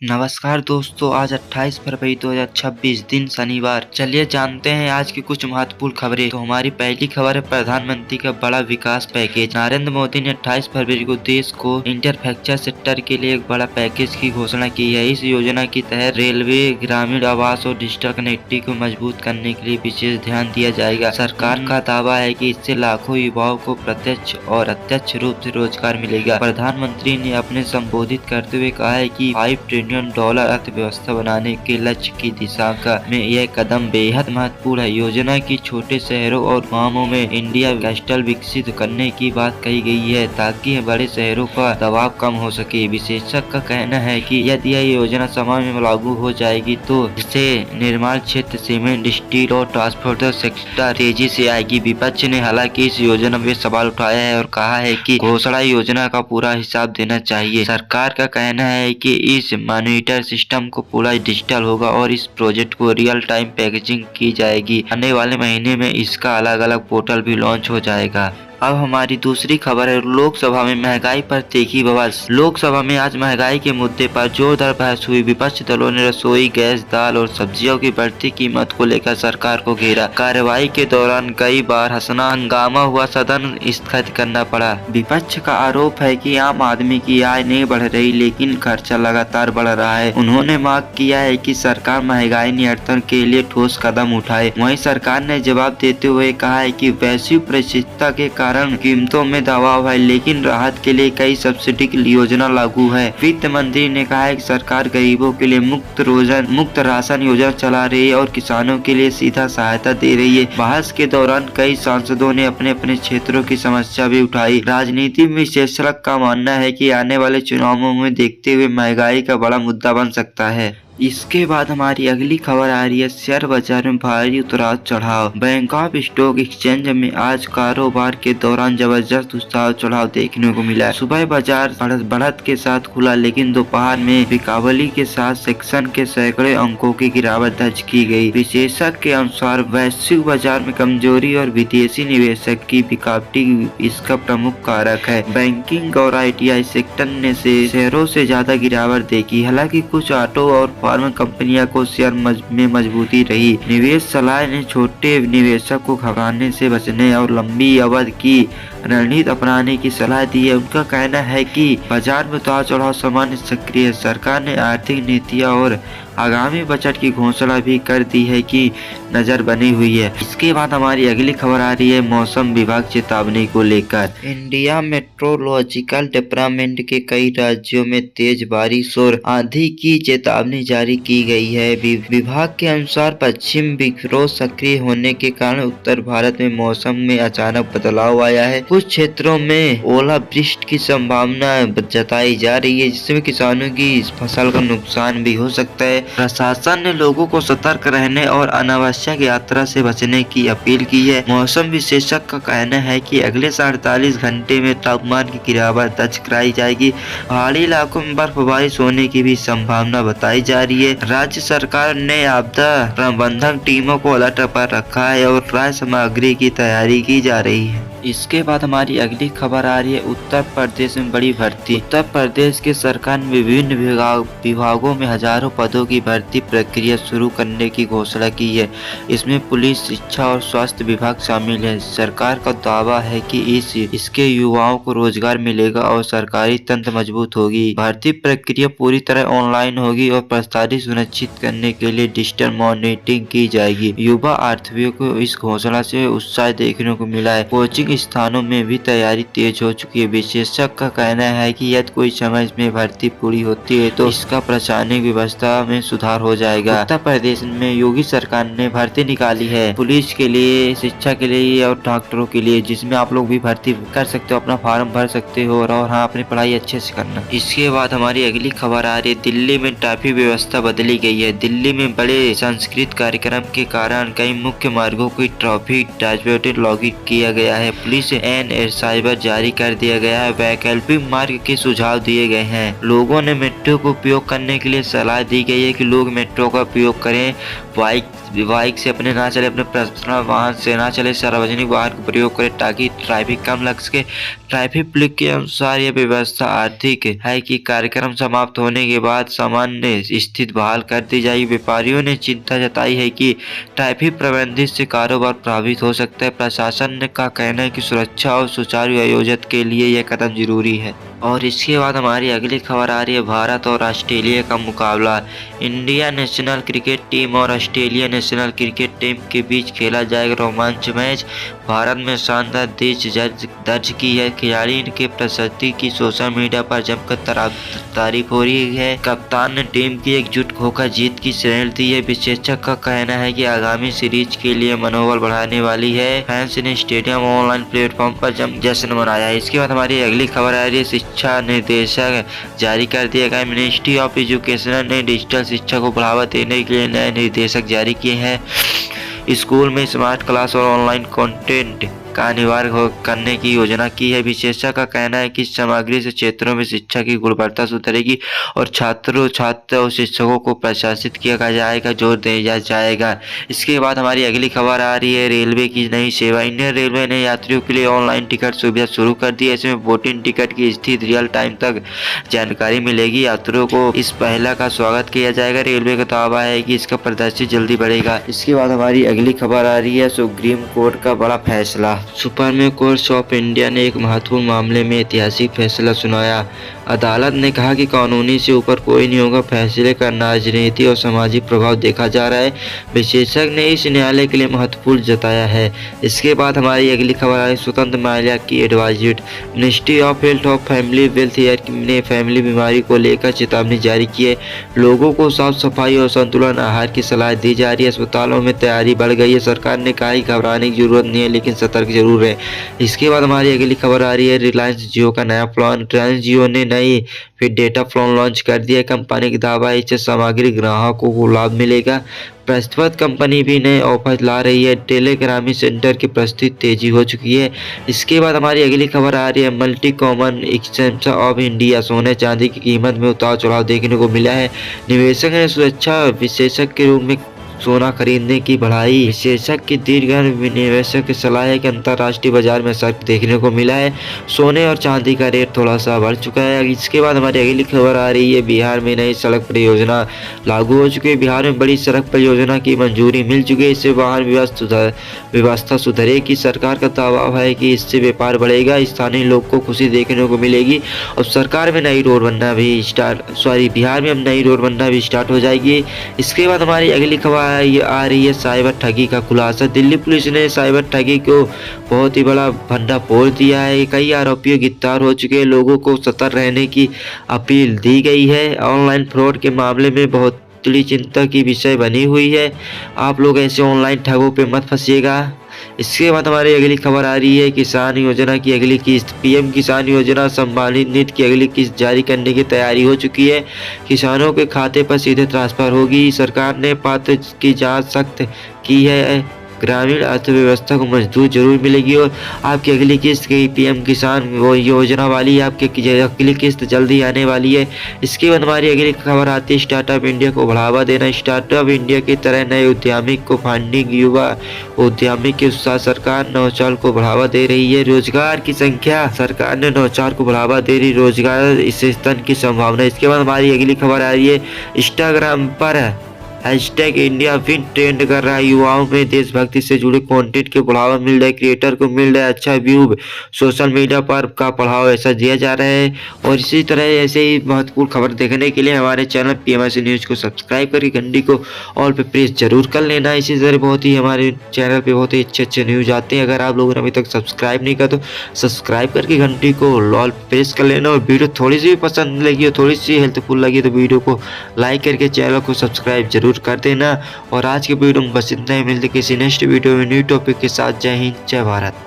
नमस्कार दोस्तों, आज 28 फरवरी 2026 दिन शनिवार। चलिए जानते हैं आज की कुछ महत्वपूर्ण खबरें। तो हमारी पहली खबर है प्रधानमंत्री का बड़ा विकास पैकेज। नरेंद्र मोदी ने 28 फरवरी को देश को इंफ्रास्ट्रक्चर सेक्टर के लिए एक बड़ा पैकेज की घोषणा की है। इस योजना के तहत रेलवे, ग्रामीण आवास और डिजिटल कनेक्टिविटी को मजबूत करने के लिए विशेष ध्यान दिया जाएगा। सरकार का दावा है कि इससे लाखों युवाओं को प्रत्यक्ष और अप्रत्यक्ष रूप से रोजगार मिलेगा। प्रधानमंत्री ने अपने संबोधित करते हुए कहा है कि $5 ट्रिलियन अर्थव्यवस्था बनाने के लक्ष्य की दिशा में यह कदम बेहद महत्वपूर्ण है। योजना की छोटे शहरों और गांवों में इंडिया क्लस्टर विकसित करने की बात कही गई है ताकि बड़े शहरों का दबाव कम हो सके। विशेषज्ञ का कहना है कि यदि यह योजना समय में लागू हो जाएगी तो इससे निर्माण क्षेत्र, सीमेंट, स्टील और ट्रांसपोर्ट सेक्टर तेजी से आएगी। विपक्ष ने हालांकि इस योजना में सवाल उठाया है और कहा है कि घोषणा योजना का पूरा हिसाब देना चाहिए। सरकार का कहना है कि इस मॉनिटर सिस्टम को पूरा डिजिटल होगा और इस प्रोजेक्ट को रियल टाइम पैकेजिंग की जाएगी। आने वाले महीने में इसका अलग अलग पोर्टल भी लॉन्च हो जाएगा। अब हमारी दूसरी खबर है लोकसभा में महंगाई पर तीखी बहस। लोकसभा में आज महंगाई के मुद्दे पर जोरदार बहस हुई। विपक्षी दलों ने रसोई गैस, दाल और सब्जियों की बढ़ती कीमत को लेकर सरकार को घेरा। कार्रवाई के दौरान कई बार हंगामा हुआ, सदन स्थगित करना पड़ा। विपक्ष का आरोप है कि आम आदमी की आय नहीं बढ़ रही लेकिन खर्चा लगातार बढ़ रहा है। उन्होंने मांग किया है कि सरकार महंगाई नियंत्रण के लिए ठोस कदम उठाए। वहीं सरकार ने जवाब देते हुए कहा है कि वैश्विक परिस्थितियों के कारण कीमतों में दबाव है लेकिन राहत के लिए कई सब्सिडी की योजना लागू है। वित्त मंत्री ने कहा है कि सरकार गरीबों के लिए मुफ्त राशन योजना चला रही है और किसानों के लिए सीधा सहायता दे रही है। बहस के दौरान कई सांसदों ने अपने अपने क्षेत्रों की समस्या भी उठाई। राजनीति विशेषज्ञ का मानना है कि आने वाले चुनावों में देखते हुए महंगाई का बड़ा मुद्दा बन सकता है। इसके बाद हमारी अगली खबर आ रही है शेयर बाजार में भारी उतार चढ़ाव। बैंकॉक स्टॉक एक्सचेंज में आज कारोबार के दौरान जबरदस्त उतार चढ़ाव देखने को मिला। सुबह बाजार बढ़त के साथ खुला लेकिन दोपहर में बिकावली के साथ सेक्शन के सैकड़ों अंकों की गिरावट दर्ज की गई। विशेषज्ञ के अनुसार वैश्विक बाजार में कमजोरी और विदेशी निवेशक की बिकावटी इसका प्रमुख कारक है। बैंकिंग और ITI सेक्टर ने शेयरों से ज्यादा गिरावट देखी। हालांकि कुछ ऑटो और फार्मा कंपनियों को शेयर में मजबूती रही। निवेश सलाह ने छोटे निवेशक को घबराने से बचने और लंबी अवधि की रणनीति अपनाने की सलाह दी है। उनका कहना है कि बाजार में उतार चढ़ाव सामान्य सक्रिय। सरकार ने आर्थिक नीतियां और आगामी बजट की घोषणा भी कर दी है कि नजर बनी हुई है। इसके बाद हमारी अगली खबर आ रही है मौसम विभाग चेतावनी को लेकर। इंडिया मेट्रोलॉजिकल डिपार्टमेंट के कई राज्यों में तेज बारिश और आंधी की चेतावनी जारी की गई है। विभाग के अनुसार पश्चिम विक्षोभ सक्रिय होने के कारण उत्तर भारत में मौसम में अचानक बदलाव आया है। कुछ क्षेत्रों में ओलावृष्टि की संभावना जताई जा रही है जिसमें किसानों की फसल का नुकसान भी हो सकता है। प्रशासन ने लोगों को सतर्क रहने और अनावश्यक यात्रा से बचने की अपील की है। मौसम विशेषज्ञ का कहना है कि अगले 48 घंटे में तापमान की गिरावट दर्ज कराई जाएगी। पहाड़ी इलाकों में बर्फबारी होने की भी संभावना बताई जा रही है। राज्य सरकार ने आपदा प्रबंधन टीमों को अलर्ट पर रखा है और राहत सामग्री की तैयारी की जा रही है। इसके बाद हमारी अगली खबर आ रही है उत्तर प्रदेश में बड़ी भर्ती। उत्तर प्रदेश के सरकार ने विभिन्न विभागों में हजारों पदों की भर्ती प्रक्रिया शुरू करने की घोषणा की है। इसमें पुलिस, शिक्षा और स्वास्थ्य विभाग शामिल है। सरकार का दावा है कि इसके युवाओं को रोजगार मिलेगा और सरकारी तंत्र मजबूत होगी। भर्ती प्रक्रिया पूरी तरह ऑनलाइन होगी और प्रस्तावित सुनिश्चित करने के लिए डिजिटल मॉनिटरिंग की जाएगी। युवा अर्थवियों को इस घोषणा से उत्साह देखने को मिला है। कोचिंग स्थानों में भी तैयारी तेज हो चुकी है। विशेषज्ञ का कहना है कि यदि कोई समय में भर्ती पूरी होती है तो इसका प्रशासनिक व्यवस्था में सुधार हो जाएगा। उत्तर प्रदेश में योगी सरकार ने भर्ती निकाली है पुलिस के लिए, शिक्षा के लिए और डॉक्टरों के लिए, जिसमें आप लोग भी भर्ती कर सकते हो, अपना फॉर्म भर सकते हो और हाँ अपनी पढ़ाई अच्छे से करना। इसके बाद हमारी अगली खबर आ रही है दिल्ली में ट्रैफिक व्यवस्था बदली गई है। दिल्ली में बड़े सांस्कृतिक कार्यक्रम के कारण कई मुख्य मार्गों की ट्रैफिक लॉगिंग किया गया है। पुलिस एन साइबर जारी कर दिया गया है। वैकल्पिक मार्ग के सुझाव दिए गए हैं। लोगों ने मेट्रो को उपयोग करने के लिए सलाह दी गई है कि लोग मेट्रो का उपयोग करें। बाइक से अपने ना चले, अपने पर्सनल वाहन से ना चले, सार्वजनिक वाहन का प्रयोग करें ताकि ट्रैफिक कम लग सके। ट्रैफिक पुलिस के अनुसार यह व्यवस्था आर्थिक है कि कार्यक्रम समाप्त होने के बाद सामान्य स्थिति बहाल कर दी जाएगी। व्यापारियों ने चिंता जताई है कि ट्रैफिक प्रबंधन से कारोबार प्रभावित हो सकता है। प्रशासन का कहना है कि सुरक्षा और सुचारू आयोजन के लिए यह कदम जरूरी है। और इसके बाद हमारी अगली खबर आ रही है भारत और ऑस्ट्रेलिया का मुकाबला। इंडिया नेशनल क्रिकेट टीम और ऑस्ट्रेलिया नेशनल क्रिकेट टीम के बीच खेला जाएगा रोमांच मैच। भारत में शानदार जीत दर्ज की है। खिलाड़ी के प्रशस्ति की सोशल मीडिया पर जमकर तारीफ हो रही है। कप्तान ने टीम की एकजुट होकर जीत की श्रेणी दी है। विशेषज्ञ का कहना है कि आगामी सीरीज के लिए मनोबल बढ़ाने वाली है। फैंस ने स्टेडियम ऑनलाइन प्लेटफॉर्म पर जश्न मनाया है। इसके बाद हमारी अगली खबर आ रही है शिक्षा निर्देशक जारी कर दिया गया। मिनिस्ट्री ऑफ एजुकेशन ने डिजिटल शिक्षा को बढ़ावा देने के लिए नए निर्देशक जारी किए हैं। स्कूल में स्मार्ट क्लास और ऑनलाइन कंटेंट का अनिवार्य करने की योजना की है। विशेषज्ञ का कहना है कि सामग्री से क्षेत्रों में शिक्षा की गुणवत्ता सुधरेगी और छात्र और शिक्षकों को प्रशासित किया जाएगा, जोर दिया जाएगा। इसके बाद हमारी अगली खबर आ रही है रेलवे की नई सेवा। इंडियन रेलवे ने यात्रियों के लिए ऑनलाइन टिकट सुविधा शुरू कर दी है। इसमें वोटिंग टिकट की स्थिति रियल टाइम तक जानकारी मिलेगी। यात्रियों को इस पहला का स्वागत किया जाएगा। रेलवे का दावा है कि इसका प्रदर्शन जल्दी बढ़ेगा। इसके बाद हमारी अगली खबर आ रही है सुप्रीम कोर्ट का बड़ा फैसला। सुप्रीम कोर्ट ऑफ इंडिया ने एक महत्वपूर्ण मामले में ऐतिहासिक फैसला सुनाया। अदालत ने कहा कि कानूनी से ऊपर कोई नहीं होगा। फैसले का राजनीति और सामाजिक प्रभाव देखा जा रहा है। विशेषज्ञ ने इस न्यायालय के लिए महत्वपूर्ण जताया है। इसके बाद हमारी अगली खबर आई स्वतंत्र न्यायालय की एडवाइजरी। मिनिस्ट्री ऑफ हेल्थ और फैमिली वेलफेयर ने फैमिली बीमारी को लेकर चेतावनी जारी की है। लोगों को साफ सफाई और संतुलन आहार की सलाह दी जा रही है। अस्पतालों में तैयारी बढ़ गई है। सरकार ने कहा कि घबराने की जरूरत नहीं है, लेकिन सतर्क जरूर है। इसके बाद हमारी अगली खबर आ रही है रिलायंस जियो का नया प्लान। रिलायंस जियो ने नई फिर डेटा प्लान लॉन्च कर दिया। कंपनी का दावा है इससे सामग्री ग्राहकों को लाभ मिलेगा। प्रस्तुत कंपनी भी नए ऑफर ला रही है। टेलीग्रामी सेंटर की प्रस्तुति तेजी हो चुकी है। इसके बाद हमारी अगली खबर आ रही है multi common exchange of India. सोने चांदी की कीमत में उतार चढ़ाव देखने को मिला है। निवेशक ने सुरक्षा विशेषज्ञ के रूप में सोना खरीदने की बढ़ाई। विशेषज्ञ की दीर्घ निवेशक की सलाह है कि अंतर्राष्ट्रीय बाजार में सर्क देखने को मिला है। सोने और चांदी का रेट थोड़ा सा बढ़ चुका है। इसके बाद हमारी अगली खबर आ रही है बिहार में नई सड़क परियोजना लागू हो चुकी है। बिहार में बड़ी सड़क परियोजना की मंजूरी मिल चुकी है। इससे वाहन व्यवस्था सुधरेगी। सरकार का दावा है कि इससे व्यापार बढ़ेगा, स्थानीय लोग को खुशी देखने को मिलेगी। और सरकार में नई रोड बनना भी बिहार में अब नई रोड बनना भी स्टार्ट हो जाएगी। इसके बाद हमारी अगली खबर आ रही है साइबर ठगी का खुलासा। दिल्ली पुलिस ने साइबर ठगी को बहुत ही बड़ा भंडाफोड़ दिया है। कई आरोपियों गिरफ्तार हो चुके हैं। लोगों को सतर्क रहने की अपील दी गई है। ऑनलाइन फ्रॉड के मामले में बहुत बड़ी चिंता की विषय बनी हुई है। आप लोग ऐसे ऑनलाइन ठगों पे मत फंसिएगा। इसके बाद हमारी अगली खबर आ रही है किसान योजना की अगली किस्त। पीएम किसान योजना सम्मानित निधि की अगली किस्त जारी करने की तैयारी हो चुकी है। किसानों के खाते पर सीधे ट्रांसफर होगी। सरकार ने पात्र की जांच सख्त की है। ग्रामीण अर्थव्यवस्था को मजबूत जरूर मिलेगी। और आपकी अगली किस्त की पीएम किसान वो योजना वाली आपकी अगली किस्त जल्दी आने वाली है। इसके बाद हमारी अगली खबर आती है स्टार्टअप इंडिया को बढ़ावा देना। स्टार्टअप इंडिया की तरह नए उद्यमी को फंडिंग, युवा उद्यमी के उत्साह। सरकार नवाचार को बढ़ावा दे रही है। रोजगार की संख्या सरकार ने नवाचार को बढ़ावा दे रही, रोजगार इससे स्तर की संभावना। इसके बाद हमारी अगली खबर आ रही है इंस्टाग्राम पर हैशटैग इंडिया विन ट्रेंड कर रहा है। युवाओं में देशभक्ति से जुड़े कंटेंट के बढ़ावा मिल रहा है। क्रिएटर को मिल रहा है अच्छा व्यू। सोशल मीडिया पर का बढ़ावा ऐसा दिया जा रहा है। और इसी तरह ऐसे ही महत्वपूर्ण खबर देखने के लिए हमारे चैनल PMIC न्यूज़ को सब्सक्राइब करके घंटी को ऑल पे प्रेस जरूर कर लेना। इसी तरह बहुत ही हमारे चैनल पे बहुत ही अच्छे न्यूज़ आते हैं। अगर आप लोगों ने अभी तक सब्सक्राइब नहीं किया तो सब्सक्राइब करके घंटी को ऑल प्रेस कर लेना। और वीडियो थोड़ी सी भी पसंद लगी और थोड़ी सी हेल्पफुल लगी तो वीडियो को लाइक करके चैनल को सब्सक्राइब जरूर कर देना। और आज के वीडियो में बस इतना ही। मिलते किसी नेक्स्ट वीडियो में न्यू टॉपिक के साथ। जय हिंद, जय भारत।